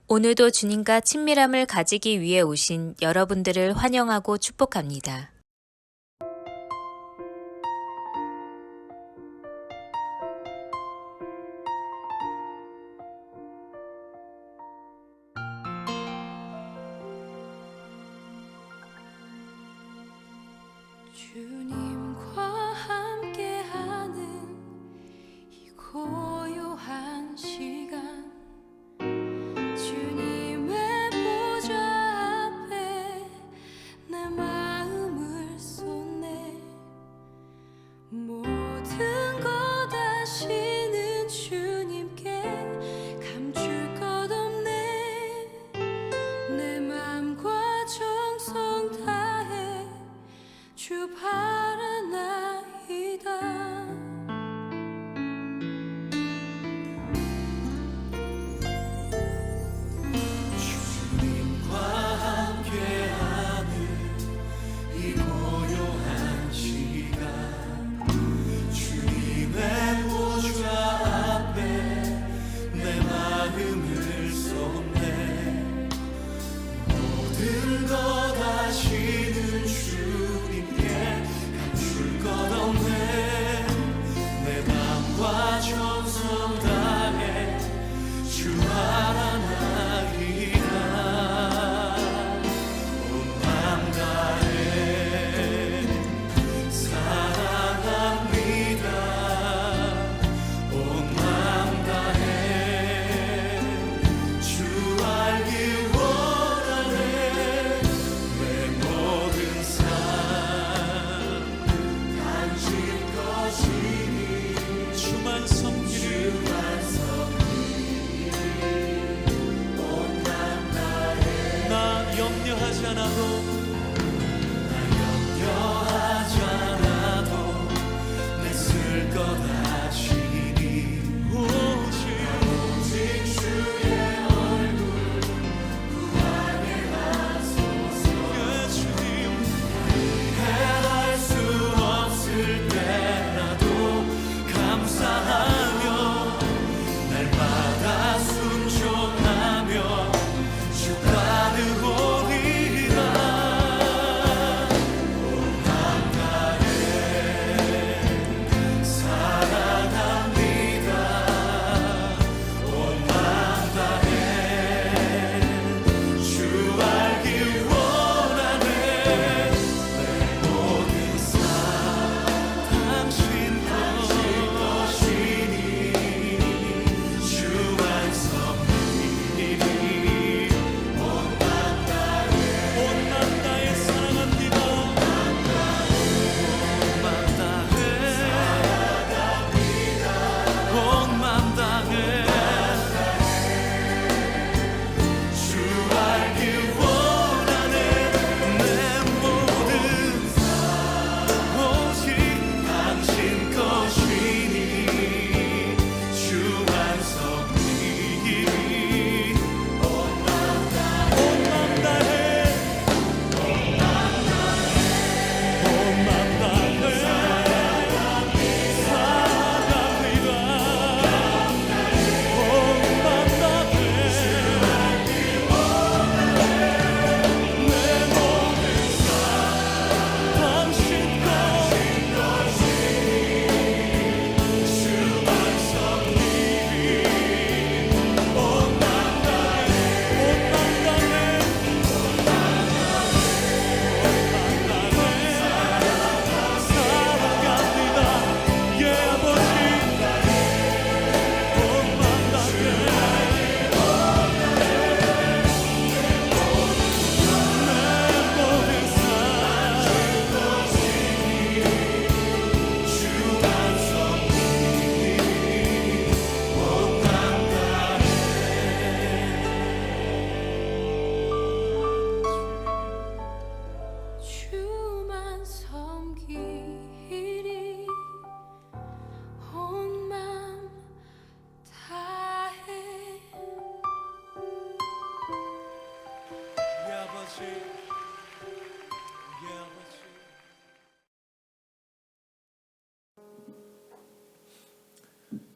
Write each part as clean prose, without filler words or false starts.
오늘도 주님과 친밀함을 가지기 위해 오신 여러분들을 환영하고 축복합니다. 주님과 함께하는 이 고요한 시간, 주님의 보좌 앞에 내 마음을 쏟네. 모든 것 아시는 주님께 감출 것 없네. 내 맘과 정성 다해 주 바라나이다. 주님과 함께하는 이 고요한 시간, 주님의 보좌 앞에 내 마음을 쏟네. 모든 것 아시는 주님께 감출 것 없네. 내 맘과 정성 다해 주 바라나이다. 온 맘 다해 사랑합니다. 온 맘 다해 주 알길 원하네. 내 모든 삶 당신 것이니 주만 섬기리. 나 염려하지 않아도 내 쓸 것 아시니. 오직 주의 얼굴 구하게 하소서. 주님 해할 수 없을 때라도 감사하며 날마다 순종하며 주 따르오리라. 온 맘 다해 사랑합니다. 온 맘 다해 주 알길 원하네. 내 모든 삶 당신 것이니 주만 섬기리. 온 맘 다해 사랑합니다. 온 맘 다해 온 맘 다해 주 알길 원하네. 내 모든 삶 오직 당신 것이니 주만 섬기리. 온 맘 다해 온 맘 다해 사랑합니다. 온 맘 다해 내 모든 삶 당신 것이니 주만 섬기리. 온 맘 다해 사랑합니다. 예 아버지. 온 맘 다해 내 모든 삶 주만 섬기리. 온 맘 다해 주만 섬기리. 온 맘 다해. 예 아버지. 예 아버지.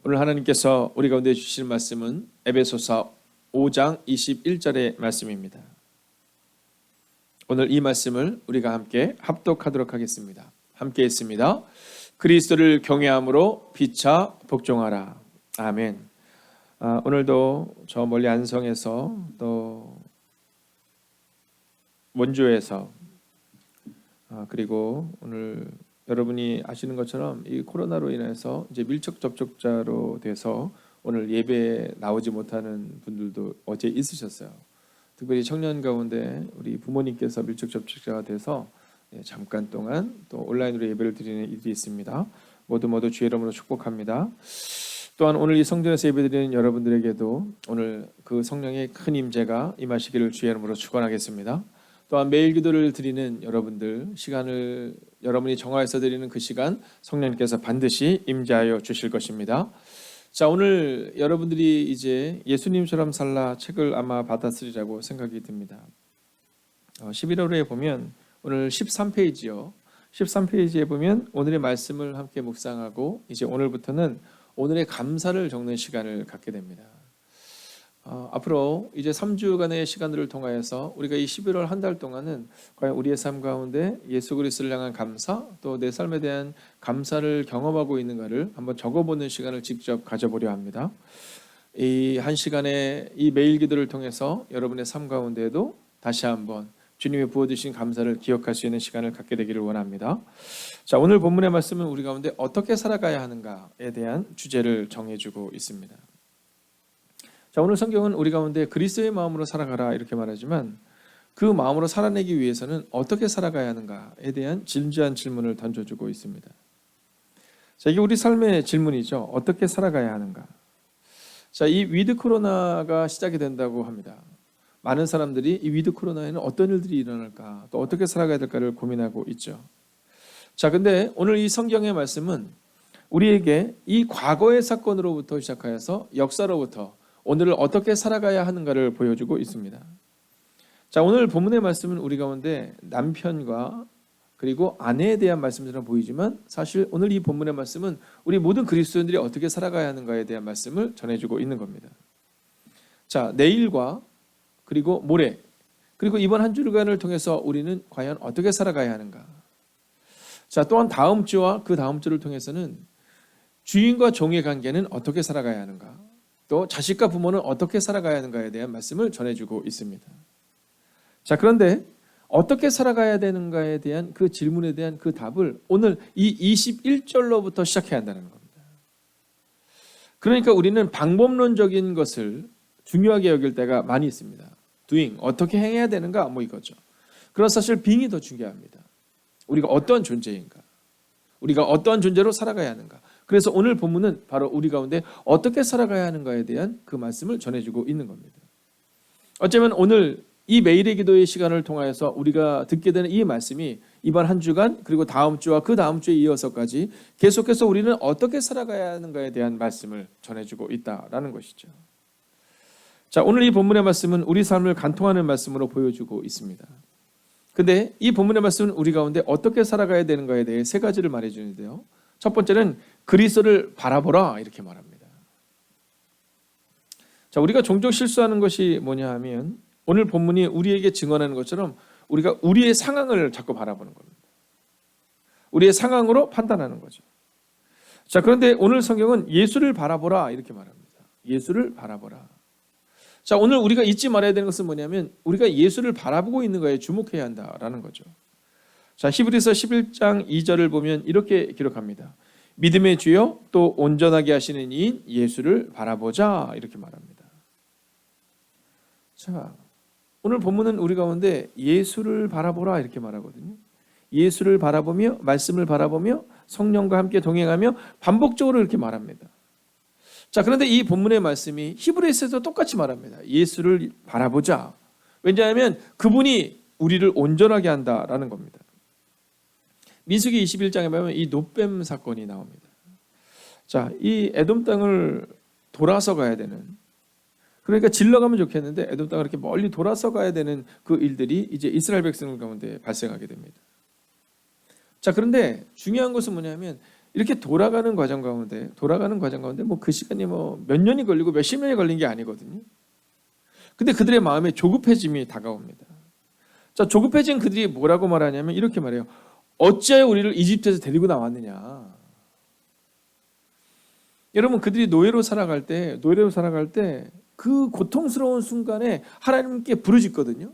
오늘 하나님께서 우리 가운데 주실 말씀은 에베소서 5장 21절의 말씀입니다. 오늘 이 말씀을 우리가 함께 합독하도록 하겠습니다. 함께 했습니다. 그리스도를 경외함으로 피차 복종하라. 아멘. 오늘도 저 멀리 안성에서 또 원주에서 그리고 오늘 여러분이 아시는 것처럼 이 코로나로 인해서 이제 밀접 접촉자로 돼서 오늘 예배에 나오지 못하는 분들도 어제 있으셨어요. 특별히 청년 가운데 우리 부모님께서 밀접 접촉자가 돼서 잠깐 동안 또 온라인으로 예배를 드리는 일이 있습니다. 모두 주의 이름으로 축복합니다. 또한 오늘 이 성전에서 예배드리는 여러분들에게도 오늘 그 성령의 큰 임재가 임하시기를 주의 이름으로 축원하겠습니다. 또한 매일 기도를 드리는 여러분들 시간을 여러분이 정하여서 드리는 그 시간 성령님께서 반드시 임재하여 주실 것입니다. 자, 오늘 여러분들이 이제 예수님처럼 살라 책을 아마 받았으리라고 생각이 듭니다. 11월에 보면 오늘 13페이지요. 13페이지에 보면 오늘의 말씀을 함께 묵상하고 이제 오늘부터는 오늘의 감사를 적는 시간을 갖게 됩니다. 앞으로 이제 3주간의 시간들을 통하여서 우리가 이 11월 한 달 동안은 과연 우리의 삶 가운데 예수 그리스도를 향한 감사 또 내 삶에 대한 감사를 경험하고 있는가를 한번 적어보는 시간을 직접 가져보려 합니다. 이 한 시간의 이 매일 기도를 통해서 여러분의 삶 가운데에도 다시 한번 주님이 부어주신 감사를 기억할 수 있는 시간을 갖게 되기를 원합니다. 자, 오늘 본문의 말씀은 우리 가운데 어떻게 살아가야 하는가에 대한 주제를 정해주고 있습니다. 자, 오늘 성경은 우리 가운데 그리스도의 마음으로 살아가라 이렇게 말하지만 그 마음으로 살아내기 위해서는 어떻게 살아가야 하는가에 대한 진지한 질문을 던져주고 있습니다. 자, 이게 우리 삶의 질문이죠. 어떻게 살아가야 하는가? 자, 이 위드 코로나가 시작이 된다고 합니다. 많은 사람들이 이 위드 코로나에는 어떤 일들이 일어날까, 또 어떻게 살아가야 될까를 고민하고 있죠. 자, 근데 오늘 이 성경의 말씀은 우리에게 이 과거의 사건으로부터 시작하여서 역사로부터 오늘을 어떻게 살아가야 하는가를 보여주고 있습니다. 자, 오늘 본문의 말씀은 우리 가운데 남편과 그리고 아내에 대한 말씀처럼 보이지만 사실 오늘 이 본문의 말씀은 우리 모든 그리스도인들이 어떻게 살아가야 하는가에 대한 말씀을 전해주고 있는 겁니다. 자, 내일과 그리고 모레 그리고 이번 한 주간을 통해서 우리는 과연 어떻게 살아가야 하는가? 자, 또한 다음 주와 그 다음 주를 통해서는 주인과 종의 관계는 어떻게 살아가야 하는가? 또 자식과 부모는 어떻게 살아가야 하는가에 대한 말씀을 전해주고 있습니다. 자, 그런데 어떻게 살아가야 되는가에 대한 그 질문에 대한 그 답을 오늘 이 21절로부터 시작해야 한다는 겁니다. 그러니까 우리는 방법론적인 것을 중요하게 여길 때가 많이 있습니다. doing, 어떻게 행해야 되는가 뭐 이거죠. 그러나 사실 being이 더 중요합니다. 우리가 어떤 존재인가, 우리가 어떤 존재로 살아가야 하는가. 그래서 오늘 본문은 바로 우리 가운데 어떻게 살아가야 하는가에 대한 그 말씀을 전해주고 있는 겁니다. 어쩌면 오늘 이 매일의 기도의 시간을 통하여서 우리가 듣게 되는 이 말씀이 이번 한 주간 그리고 다음 주와 그 다음 주에 이어서까지 계속해서 우리는 어떻게 살아가야 하는가에 대한 말씀을 전해주고 있다라는 것이죠. 자, 오늘 이 본문의 말씀은 우리 삶을 간통하는 말씀으로 보여주고 있습니다. 근데 이 본문의 말씀은 우리 가운데 어떻게 살아가야 되는가에 대해 세 가지를 말해주는데요. 첫 번째는 그리스도를 바라보라 이렇게 말합니다. 자, 우리가 종종 실수하는 것이 뭐냐 하면 오늘 본문이 우리에게 증언하는 것처럼 우리가 우리의 상황을 자꾸 바라보는 겁니다. 우리의 상황으로 판단하는 거죠. 자, 그런데 오늘 성경은 예수를 바라보라 이렇게 말합니다. 예수를 바라보라. 자, 오늘 우리가 잊지 말아야 되는 것은 뭐냐면 우리가 예수를 바라보고 있는 거에 주목해야 한다라는 거죠. 자, 히브리서 11장 2절을 보면 이렇게 기록합니다. 믿음의 주요 또 온전하게 하시는 이인 예수를 바라보자 이렇게 말합니다. 자, 오늘 본문은 우리 가운데 예수를 바라보라 이렇게 말하거든요. 예수를 바라보며 말씀을 바라보며 성령과 함께 동행하며 반복적으로 이렇게 말합니다. 자, 그런데 이 본문의 말씀이 히브리서에서 똑같이 말합니다. 예수를 바라보자. 왜냐하면 그분이 우리를 온전하게 한다라는 겁니다. 민수기 21장에 보면 이 놋뱀 사건이 나옵니다. 자, 이 에돔 땅을 돌아서 가야 되는, 그러니까 질러가면 좋겠는데 에돔 땅을 이렇게 멀리 돌아서 가야 되는 그 일들이 이제 이스라엘 백성들 가운데 발생하게 됩니다. 자, 그런데 중요한 것은 뭐냐면 이렇게 돌아가는 과정 가운데 뭐 그 시간이 뭐 몇 년이 걸리고 몇십 년이 걸린 게 아니거든요. 근데 그들의 마음에 조급해짐이 다가옵니다. 자, 조급해진 그들이 뭐라고 말하냐면 이렇게 말해요. 어찌하여 우리를 이집트에서 데리고 나왔느냐. 여러분, 그들이 노예로 살아갈 때 그 고통스러운 순간에 하나님께 부르짖거든요.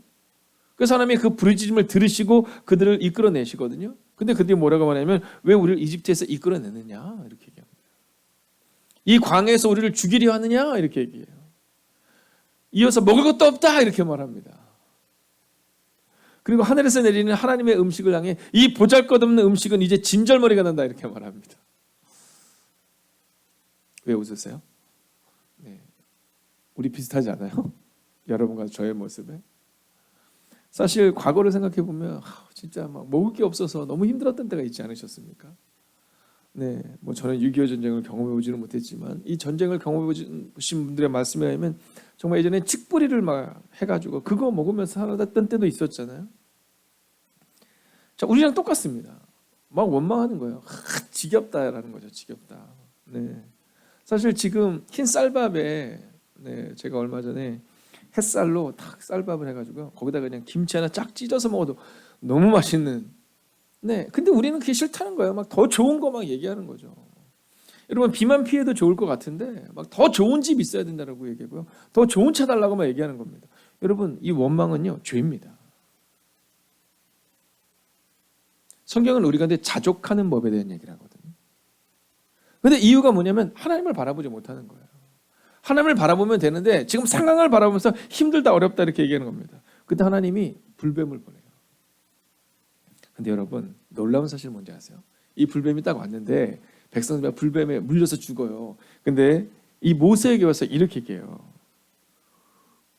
그래서 하나님이 그 부르짖음을 들으시고 그들을 이끌어내시거든요. 근데 그들이 뭐라고 말하냐면 왜 우리를 이집트에서 이끌어내느냐 이렇게 얘기합니다. 이 광야에서 우리를 죽이려 하느냐 이렇게 얘기해요. 이어서 먹을 것도 없다 이렇게 말합니다. 그리고 하늘에서 내리는 하나님의 음식을 향해 이 보잘것없는 음식은 이제 진절머리가 난다 이렇게 말합니다. 왜 웃으세요? 네. 우리 비슷하지 않아요? 여러분과 저의 모습에? 사실 과거를 생각해 보면 진짜 막 먹을 게 없어서 너무 힘들었던 때가 있지 않으셨습니까? 네, 뭐 저는 6.25 전쟁을 경험해 보지는 못했지만 이 전쟁을 경험해 보신 분들의 말씀에 의하면 정말 예전에 칡뿌리를 막 해가지고 그거 먹으면서 살았던 때도 있었잖아요. 자, 우리랑 똑같습니다. 막 원망하는 거예요. 지겹다라는 거죠, 지겹다. 네, 사실 지금 흰 쌀밥에 제가 얼마 전에 햇살로 탁 쌀밥을 해가지고 거기다 그냥 김치 하나 쫙 찢어서 먹어도 너무 맛있는. 네, 근데 우리는 그게 싫다는 거예요. 막 더 좋은 거 막 얘기하는 거죠. 여러분, 비만 피해도 좋을 것 같은데 막 더 좋은 집 있어야 된다고 얘기하고요. 더 좋은 차 달라고 막 얘기하는 겁니다. 여러분, 이 원망은요 죄입니다. 성경은 우리 가운데 자족하는 법에 대한 얘기를 하거든요. 근데 이유가 뭐냐면 하나님을 바라보지 못하는 거예요. 하나님을 바라보면 되는데 지금 상황을 바라보면서 힘들다 어렵다 이렇게 얘기하는 겁니다. 그때 하나님이 불뱀을 보내요. 근데 여러분, 놀라운 사실 뭔지 아세요? 이 불뱀이 딱 왔는데 백성들이 불뱀에 물려서 죽어요. 근데 이 모세에게 와서 이렇게 얘기해요.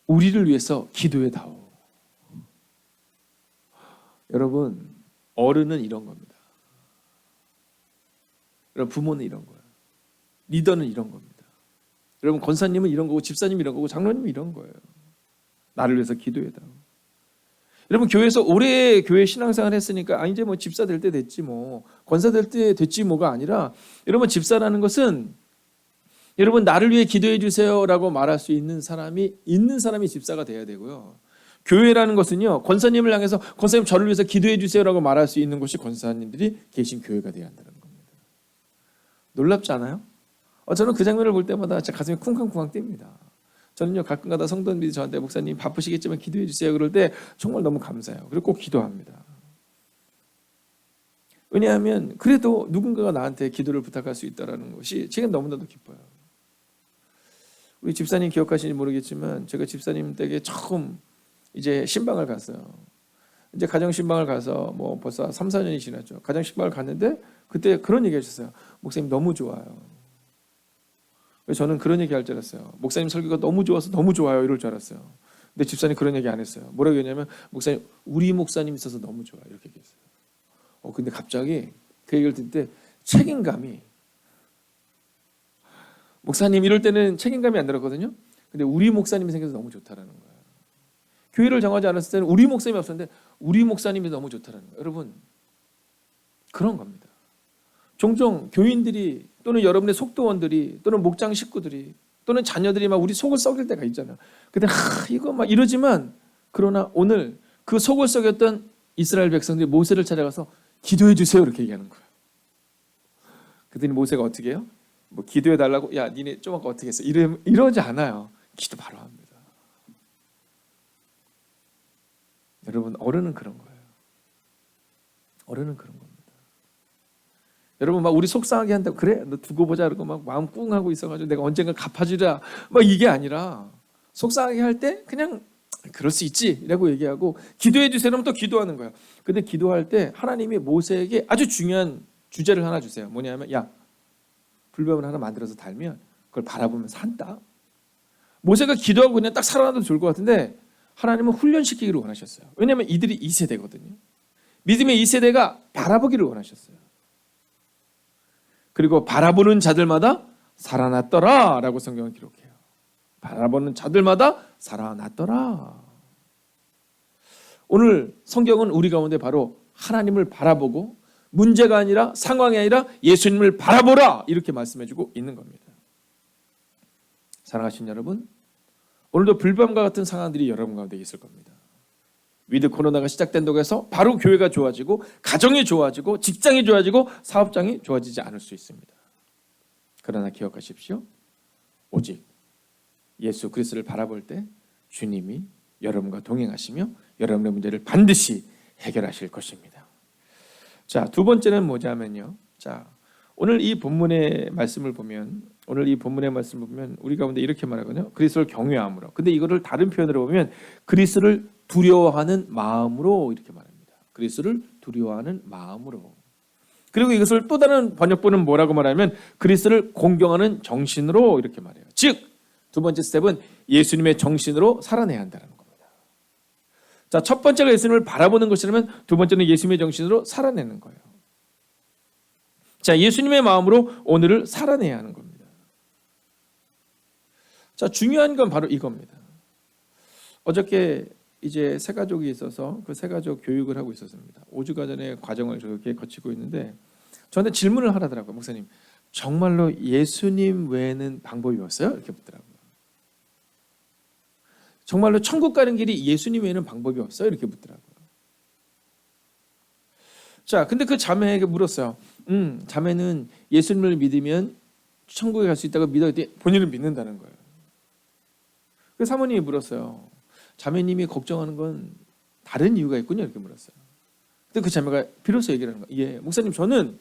우리를 위해서 기도해다오. 여러분, 어른은 이런 겁니다. 여러분, 부모는 이런 거예요. 리더는 이런 겁니다. 여러분, 권사님은 이런 거고 집사님은 이런 거고 장로님은 이런 거예요. 나를 위해서 기도해다오. 여러분, 교회에서 오래 교회 신앙생활 했으니까 이제 뭐 집사 될 때 됐지 뭐 권사 될 때 됐지 뭐가 아니라, 여러분, 집사라는 것은 여러분 나를 위해 기도해 주세요라고 말할 수 있는 사람이 집사가 돼야 되고요. 교회라는 것은요, 권사님을 향해서 권사님 저를 위해서 기도해 주세요라고 말할 수 있는 곳이 권사님들이 계신 교회가 돼야 한다는 겁니다. 놀랍지 않아요? 저는 그 장면을 볼 때마다 제 가슴이 쿵쾅쿵쾅 뜁니다. 저는요, 가끔가다 성도님들이 저한테 목사님 바쁘시겠지만 기도해 주세요 그럴 때 정말 너무 감사해요. 그리고 꼭 기도합니다. 왜냐하면 그래도 누군가가 나한테 기도를 부탁할 수 있다는 것이 제가 너무나도 기뻐요. 우리 집사님 기억하시는지 모르겠지만 제가 집사님 댁에 처음 이제 신방을 갔어요. 이제 가정 신방을 가서 뭐 벌써 3, 4년이 지났죠. 가정 신방을 갔는데 그때 그런 얘기 하셨어요. 목사님 너무 좋아요. 저는 그런 얘기 할 줄 알았어요. 목사님 설교가 너무 좋아서 너무 좋아요 이럴 줄 알았어요. 근데 집사님 그런 얘기 안 했어요. 뭐라고 했냐면 목사님, 우리 목사님 있어서 너무 좋아요 이렇게 얘기했어요. 근데 갑자기 그 얘기를 듣을 때 책임감이, 목사님 이럴 때는 책임감이 안 들었거든요. 근데 우리 목사님이 생겨서 너무 좋다라는 거예요. 교회를 정하지 않았을 때는 우리 목사님이 없었는데 우리 목사님이 너무 좋다라는 거예요. 여러분, 그런 겁니다. 종종 교인들이 또는 여러분의 속도원들이 또는 목장 식구들이 또는 자녀들이 막 우리 속을 썩일 때가 있잖아요. 근데 이거 막 이러지만, 그러나 오늘 그 속을 썩였던 이스라엘 백성들이 모세를 찾아가서 기도해 주세요 이렇게 얘기하는 거예요. 그랬더니 모세가 어떻게 해요? 뭐 기도해 달라고, 야 니네 좀 아까 어떻게 했어? 이러지 않아요. 기도 바로 합니다. 여러분, 어른은 그런 거예요. 어른은 그런 겁니다. 여러분, 막 우리 속상하게 한다고 그래 너 두고 보자 그러고 막 마음 꿍하고 있어가지고 내가 언젠가 갚아주랴 막 이게 아니라, 속상하게 할 때 그냥 그럴 수 있지 라고 얘기하고 기도해 주세요 하면 또 기도하는 거예요. 근데 기도할 때 하나님이 모세에게 아주 중요한 주제를 하나 주세요. 뭐냐면, 야 불뱀을 하나 만들어서 달면 그걸 바라보면서 한다. 모세가 기도하고 그냥 딱 살아나도 좋을 것 같은데 하나님은 훈련시키기를 원하셨어요. 왜냐하면 이들이 2세대거든요. 믿음의 2세대가 바라보기를 원하셨어요. 그리고 바라보는 자들마다 살아났더라 라고 성경은 기록해요. 바라보는 자들마다 살아났더라. 오늘 성경은 우리 가운데 바로 하나님을 바라보고, 문제가 아니라 상황이 아니라 예수님을 바라보라 이렇게 말씀해주고 있는 겁니다. 사랑하신 여러분, 오늘도 불밤과 같은 상황들이 여러분 가운데 있을 겁니다. 위드 코로나가 시작된다고 해서 바로 교회가 좋아지고 가정이 좋아지고 직장이 좋아지고 사업장이 좋아지지 않을 수 있습니다. 그러나 기억하십시오. 오직 예수 그리스도를 바라볼 때 주님이 여러분과 동행하시며 여러분의 문제를 반드시 해결하실 것입니다. 자, 두 번째는 뭐냐면요. 자, 오늘 이 본문의 말씀을 보면 우리 가운데 이렇게 말하거든요. 그리스도를 경외함으로. 근데 이거를 다른 표현으로 보면 그리스도를 두려워하는 마음으로 이렇게 말합니다. 그리스도를 두려워하는 마음으로. 그리고 이것을 또 다른 번역본은 뭐라고 말하면 그리스도를 공경하는 정신으로 이렇게 말해요. 즉, 두 번째 스텝은 예수님의 정신으로 살아내야 한다는 겁니다. 자, 첫 번째가 예수님을 바라보는 것이라면 두 번째는 예수님의 정신으로 살아내는 거예요. 자, 예수님의 마음으로 오늘을 살아내야 하는 겁니다. 자, 중요한 건 바로 이겁니다. 어저께 이제 새 가족이 있어서 그 새 가족 교육을 하고 있었습니다. 5주가 전에 과정을 저렇게 거치고 있는데 저한테 질문을 하더라고요. 목사님, 정말로 예수님 외에는 방법이 없어요? 이렇게 묻더라고요. 정말로 천국 가는 길이 예수님 외에는 방법이 없어요? 이렇게 묻더라고요. 자, 근데 그 자매에게 물었어요. 자매는 예수님을 믿으면 천국에 갈 수 있다고 믿어야 돼. 본인을 믿는다는 거예요. 그래서 사모님이 물었어요. 자매님이 걱정하는 건 다른 이유가 있군요. 이렇게 물었어요. 근데 그 자매가 비로소 얘기를 하는 거예요. 예, 목사님, 저는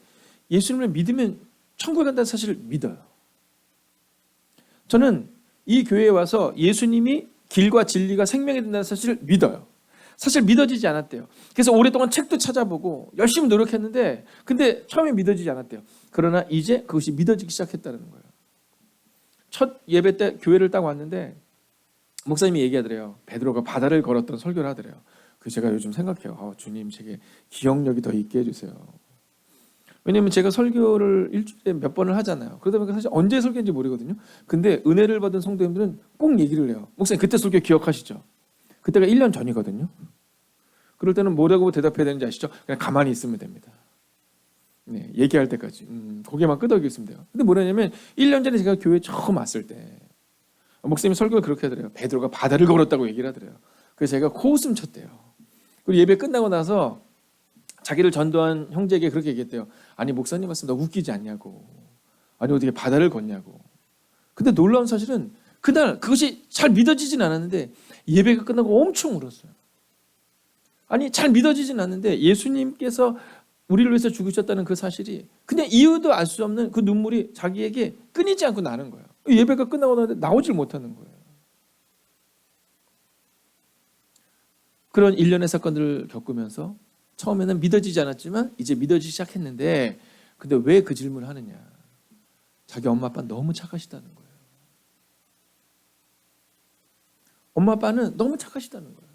예수님을 믿으면 천국에 간다는 사실을 믿어요. 저는 이 교회에 와서 예수님이 길과 진리가 생명이 된다는 사실을 믿어요. 사실 믿어지지 않았대요. 그래서 오랫동안 책도 찾아보고 열심히 노력했는데 근데 처음에 믿어지지 않았대요. 그러나 이제 그것이 믿어지기 시작했다는 거예요. 첫 예배 때 교회를 딱 왔는데 목사님이 얘기하더래요. 베드로가 바다를 걸었던 설교를 하더래요. 그 제가 요즘 생각해요. 주님, 제게 기억력이 더 있게 해주세요. 왜냐면 제가 설교를 일주일에 몇 번을 하잖아요. 그러다 보니까 사실 언제 설교인지 모르거든요. 근데 은혜를 받은 성도님들은 꼭 얘기를 해요. 목사님, 그때 설교 기억하시죠? 그때가 1년 전이거든요. 그럴 때는 뭐라고 대답해야 되는지 아시죠? 그냥 가만히 있으면 됩니다. 네, 얘기할 때까지. 고개만 끄덕이고 있으면 돼요. 근데 뭐냐면 1년 전에 제가 교회 처음 왔을 때 목사님이 설교를 그렇게 하더래요. 베드로가 바다를 걸었다고 얘기를 하더래요. 그래서 제가 코웃음 쳤대요. 그리고 예배 끝나고 나서 자기를 전도한 형제에게 그렇게 얘기했대요. 아니, 목사님 말씀 너 웃기지 않냐고. 아니, 어떻게 바다를 걷냐고. 근데 놀라운 사실은 그날 그것이 잘 믿어지진 않았는데 예배가 끝나고 엄청 울었어요. 아니, 잘 믿어지진 않는데 예수님께서 우리를 위해서 죽으셨다는 그 사실이 그냥 이유도 알 수 없는 그 눈물이 자기에게 끊이지 않고 나는 거예요. 예배가 끝나고 나는데 나오질 못하는 거예요. 그런 일련의 사건들을 겪으면서 처음에는 믿어지지 않았지만 이제 믿어지기 시작했는데 근데 왜 그 질문을 하느냐. 자기 엄마 아빠는 너무 착하시다는 거예요. 엄마 아빠는 너무 착하시다는 거예요.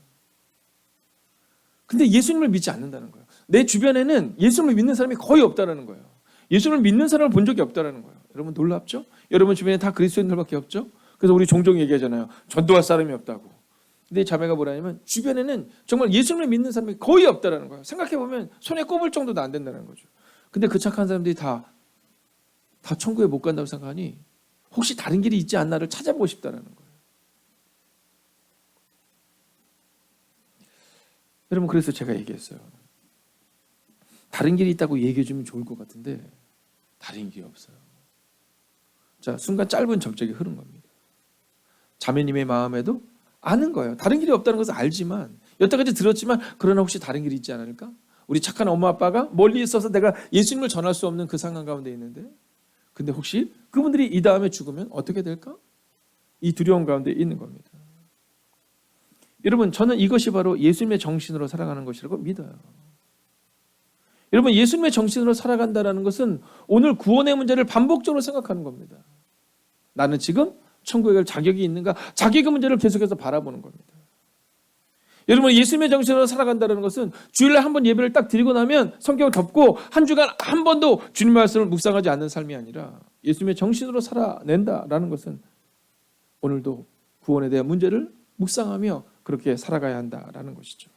근데 예수님을 믿지 않는다는 거예요. 내 주변에는 예수님을 믿는 사람이 거의 없다는 거예요. 예수님을 믿는 사람을 본 적이 없다는 거예요. 여러분 놀랍죠? 여러분 주변에 다 그리스도인들밖에 없죠? 그래서 우리 종종 얘기하잖아요. 전도할 사람이 없다고. 근데 자매가 뭐라냐면 주변에는 정말 예수님을 믿는 사람이 거의 없다는 거예요. 생각해보면 손에 꼽을 정도도 안 된다는 거죠. 근데 그 착한 사람들이 다 천국에 못 간다고 생각하니 혹시 다른 길이 있지 않나를 찾아보고 싶다는 거예요. 여러분, 그래서 제가 얘기했어요. 다른 길이 있다고 얘기해 주면 좋을 것 같은데 다른 길이 없어요. 자, 순간 짧은 접촉이 흐른 겁니다. 자매님의 마음에도 아는 거예요. 다른 길이 없다는 것을 알지만 여태까지 들었지만 그러나 혹시 다른 길이 있지 않을까? 우리 착한 엄마 아빠가 멀리 있어서 내가 예수님을 전할 수 없는 그 상황 가운데 있는데 근데 혹시 그분들이 이 다음에 죽으면 어떻게 될까? 이 두려움 가운데 있는 겁니다. 여러분, 저는 이것이 바로 예수님의 정신으로 살아가는 것이라고 믿어요. 여러분, 예수님의 정신으로 살아간다는 것은 오늘 구원의 문제를 반복적으로 생각하는 겁니다. 나는 지금 천국에 갈 자격이 있는가? 자기의 문제를 계속해서 바라보는 겁니다. 여러분, 예수님의 정신으로 살아간다는 것은 주일날 한 번 예배를 딱 드리고 나면 성경을 덮고 한 주간 한 번도 주님의 말씀을 묵상하지 않는 삶이 아니라 예수님의 정신으로 살아낸다라는 것은 오늘도 구원에 대한 문제를 묵상하며 그렇게 살아가야 한다라는 것이죠.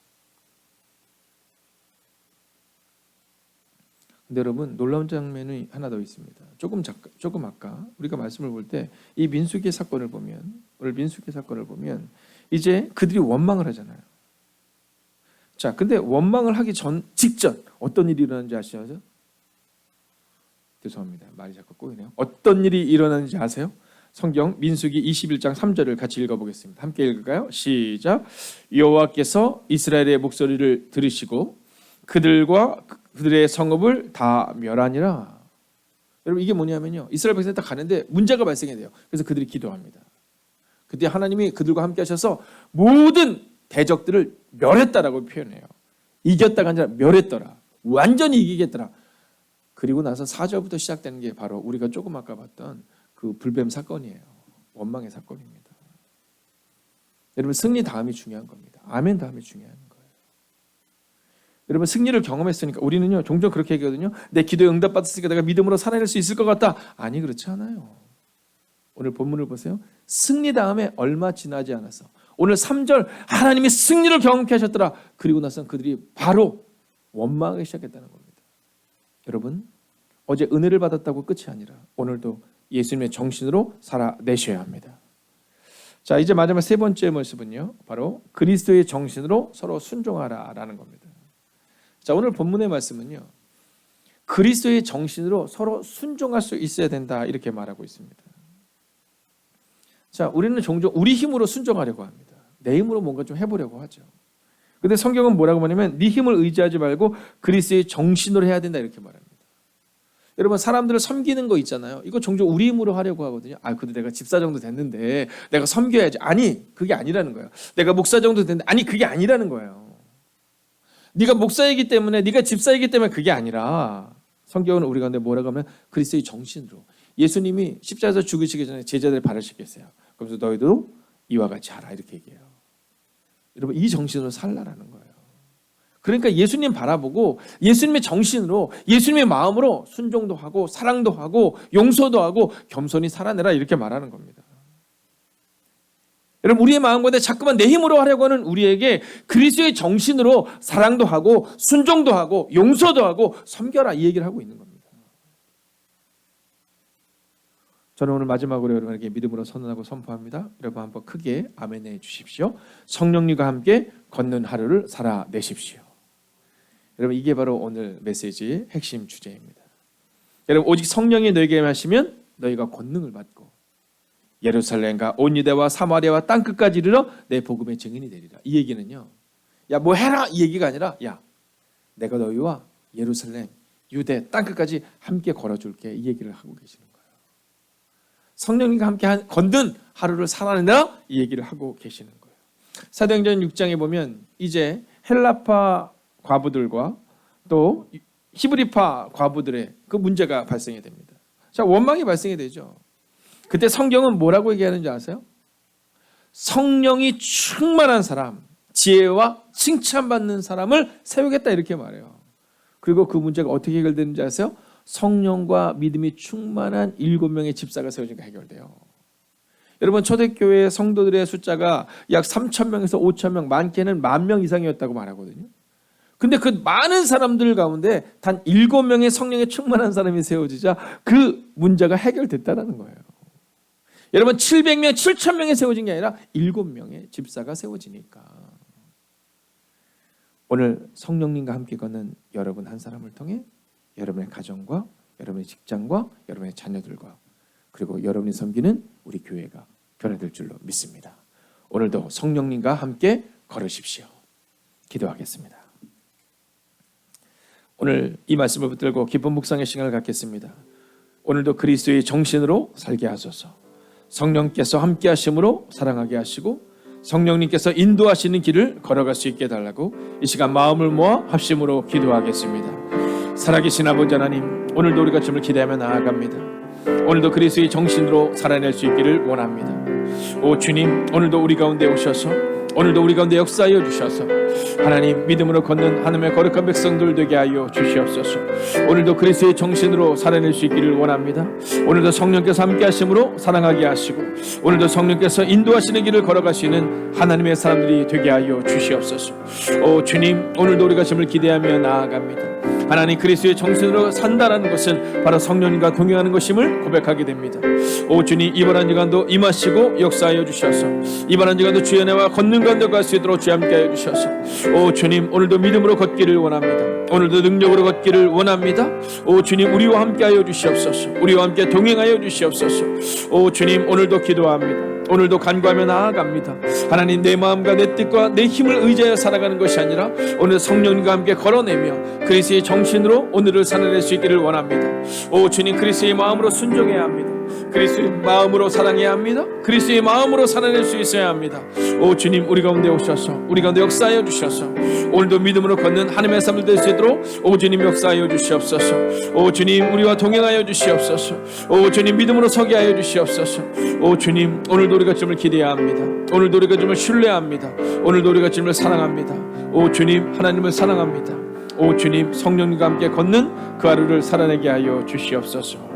근데 여러분 놀라운 장면이 하나 더 있습니다. 조금 아까 우리가 말씀을 볼 때 이 민수기의 사건을 보면, 오늘 민수기의 사건을 보면 이제 그들이 원망을 하잖아요. 자, 근데 원망을 하기 직전 어떤 일이 일어나는지 아시죠? 죄송합니다. 말이 자꾸 꼬이네요. 어떤 일이 일어나는지 아세요? 성경 민수기 21장 3절을 같이 읽어보겠습니다. 함께 읽을까요? 시작. 여호와께서 이스라엘의 목소리를 들으시고 그들과 그들의 성읍을 다 멸하니라. 여러분 이게 뭐냐면요, 이스라엘 백성이 딱 가는데 문제가 발생이 돼요. 그래서 그들이 기도합니다. 그때 하나님이 그들과 함께 하셔서 모든 대적들을 멸했다라고 표현해요. 이겼다가 아니라 멸했더라. 완전히 이기겠더라. 그리고 나서 4절부터 시작되는 게 바로 우리가 조금 아까 봤던 그 불뱀 사건이에요. 원망의 사건입니다. 여러분 승리 다음이 중요한 겁니다. 아멘 다음이 중요한 거예요. 여러분 승리를 경험했으니까 우리는요 종종 그렇게 얘기하거든요. 내 기도에 응답받았으니까 내가 믿음으로 살아낼 수 있을 것 같다. 아니 그렇지 않아요. 오늘 본문을 보세요. 승리 다음에 얼마 지나지 않았어. 오늘 3절 하나님이 승리를 경험케 하셨더라. 그리고 나서는 그들이 바로 원망하기 시작했다는 겁니다. 여러분 어제 은혜를 받았다고 끝이 아니라 오늘도 예수님의 정신으로 살아내셔야 합니다. 자, 이제 마지막 세 번째 모습은요 바로 그리스도의 정신으로 서로 순종하라라는 겁니다. 자, 오늘 본문의 말씀은요 그리스도의 정신으로 서로 순종할 수 있어야 된다 이렇게 말하고 있습니다. 자, 우리는 종종 우리 힘으로 순종하려고 합니다. 내 힘으로 뭔가 좀 해보려고 하죠. 근데 성경은 뭐라고 말하냐면 네 힘을 의지하지 말고 그리스도의 정신으로 해야 된다 이렇게 말합니다. 여러분 사람들을 섬기는 거 있잖아요. 이거 종종 우리 힘으로 하려고 하거든요. 아, 근데 내가 집사 정도 됐는데 내가 섬겨야지. 아니, 그게 아니라는 거예요. 내가 목사 정도 됐는데 아니, 그게 아니라는 거예요. 네가 목사이기 때문에, 네가 집사이기 때문에 그게 아니라 성경은 우리 가운데 뭐라고 하면 그리스도의 정신으로. 예수님이 십자가에서 죽으시기 전에 제자들을 바르시겠어요. 그러면서 너희도 이와 같이 하라 이렇게 얘기해요. 여러분 이 정신으로 살라라는 거예요. 그러니까 예수님 바라보고 예수님의 정신으로 예수님의 마음으로 순종도 하고 사랑도 하고 용서도 하고 겸손히 살아내라 이렇게 말하는 겁니다. 여러분 우리의 마음 가운데 자꾸만 내 힘으로 하려고 하는 우리에게 그리스도의 정신으로 사랑도 하고 순종도 하고 용서도 하고 섬겨라 이 얘기를 하고 있는 겁니다. 저는 오늘 마지막으로 여러분에게 믿음으로 선언하고 선포합니다. 여러분 한번 크게 아멘해 주십시오. 성령님과 함께 걷는 하루를 살아내십시오. 여러분 이게 바로 오늘 메시지의 핵심 주제입니다. 여러분 오직 성령이 너에게 하시면 너희가 권능을 받고 예루살렘과 온 유대와 사마리아와 땅끝까지 이르러 내 복음의 증인이 되리라. 이 얘기는요, 야 뭐 해라 이 얘기가 아니라 야 내가 너희와 예루살렘, 유대, 땅끝까지 함께 걸어줄게 이 얘기를 하고 계시는 거예요. 성령님과 함께 걷는 하루를 살아내라 이 얘기를 하고 계시는 거예요. 사도행전 6장에 보면 이제 헬라파 과부들과 또 히브리파 과부들의 그 문제가 발생이 됩니다. 자, 원망이 발생이 되죠. 그때 성경은 뭐라고 얘기하는지 아세요? 성령이 충만한 사람, 지혜와 칭찬받는 사람을 세우겠다 이렇게 말해요. 그리고 그 문제가 어떻게 해결되는지 아세요? 성령과 믿음이 충만한 7명의 집사가 세워지니까 해결돼요. 여러분 초대교회 성도들의 숫자가 약 3,000명에서 5,000명, 많게는 10,000명 이상이었다고 말하거든요. 근데 그 많은 사람들 가운데 단 7명의 성령에 충만한 사람이 세워지자 그 문제가 해결됐다는 거예요. 여러분 700명, 7,000명이 세워진 게 아니라 7명의 집사가 세워지니까 오늘 성령님과 함께 걷는 여러분 한 사람을 통해 여러분의 가정과 여러분의 직장과 여러분의 자녀들과 그리고 여러분이 섬기는 우리 교회가 변화될 줄로 믿습니다. 오늘도 성령님과 함께 걸으십시오. 기도하겠습니다. 오늘 이 말씀을 붙들고 깊은 묵상의 시간을 갖겠습니다. 오늘도 그리스도의 정신으로 살게 하소서. 성령께서 함께 하심으로 사랑하게 하시고 성령님께서 인도하시는 길을 걸어갈 수 있게 해달라고 이 시간 마음을 모아 합심으로 기도하겠습니다. 살아계신 아버지 하나님, 오늘도 우리가 주님을 기대하며 나아갑니다. 오늘도 그리스도의 정신으로 살아낼 수 있기를 원합니다. 오 주님, 오늘도 우리 가운데 오셔서 오늘도 우리 가운데 역사하여 주셔서 하나님 믿음으로 걷는 하나님의 거룩한 백성들 되게 하여 주시옵소서. 오늘도 그리스도의 정신으로 살아낼 수 있기를 원합니다. 오늘도 성령께서 함께 하심으로 사랑하게 하시고 오늘도 성령께서 인도하시는 길을 걸어가시는 하나님의 사람들이 되게 하여 주시옵소서. 오 주님, 오늘도 우리가 주님을 기대하며 나아갑니다. 하나님 그리스도의 정신으로 산다라는 것은 바로 성령님과 동행하는 것임을 고백하게 됩니다. 오 주님, 이번 한 주간도 임하시고 역사하여 주셔서 이번 한 주간도 주의 은혜와 걷는 가운데 갈 수 있도록 주 함께하여 주셔서 오 주님, 오늘도 믿음으로 걷기를 원합니다. 오늘도 능력으로 걷기를 원합니다. 오 주님, 우리와 함께하여 주시옵소서. 우리와 함께 동행하여 주시옵소서. 오 주님, 오늘도 기도합니다. 오늘도 간구하며 나아갑니다. 하나님, 내 마음과 내 뜻과 내 힘을 의지하여 살아가는 것이 아니라 오늘 성령님과 함께 걸어내며 그리스도의 정신으로 오늘을 살아낼 수 있기를 원합니다. 오 주님, 그리스도의 마음으로 순종해야 합니다. 그리스도의 마음으로 사랑해야 합니다. 그리스도의 마음으로 살아낼 수 있어야 합니다. 오 주님, 우리 가운데 오셔서 우리 가운데 역사하여 주셔서 오늘도 믿음으로 걷는 하나님의 삶을 될 수 있도록 오 주님 역사하여 주시옵소서. 오 주님, 우리와 동행하여 주시옵소서. 오 주님, 믿음으로 서게 하여 주시옵소서. 오 주님, 오늘도 우리가 주님을 기대해야 합니다. 오늘도 우리가 주님을 신뢰합니다. 오늘도 우리가 주님을 사랑합니다. 오 주님, 하나님을 사랑합니다. 오 주님, 성령님과 함께 걷는 그 하루를 살아내게 하여 주시옵소서.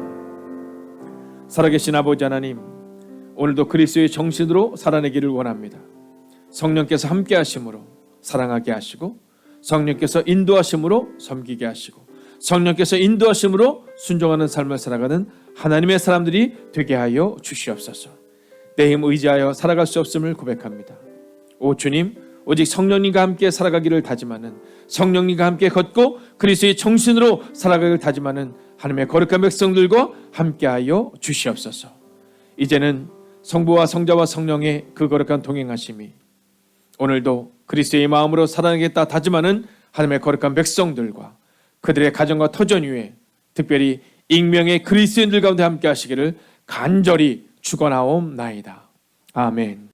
살아계신 아버지 하나님, 오늘도 그리스도의 정신으로 살아내기를 원합니다. 성령께서 함께 하심으로 사랑하게 하시고, 성령께서 인도하심으로 섬기게 하시고, 성령께서 인도하심으로 순종하는 삶을 살아가는 하나님의 사람들이 되게 하여 주시옵소서. 내 힘 의지하여 살아갈 수 없음을 고백합니다. 오 주님, 오직 성령님과 함께 살아가기를 다짐하는, 성령님과 함께 걷고 그리스도의 정신으로 살아가기를 다짐하는 하나님의 거룩한 백성들과 함께하여 주시옵소서. 이제는 성부와 성자와 성령의 그 거룩한 동행하심이 오늘도 그리스도의 마음으로 살아가겠다 다짐하는 하나님의 거룩한 백성들과 그들의 가정과 터전 위에 특별히 익명의 그리스도인들 가운데 함께 하시기를 간절히 축원하옵나이다. 아멘.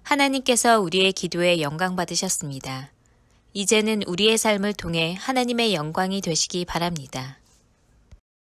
하나님께서 우리의 기도에 영광 받으셨습니다. 이제는 우리의 삶을 통해 하나님의 영광이 되시기 바랍니다.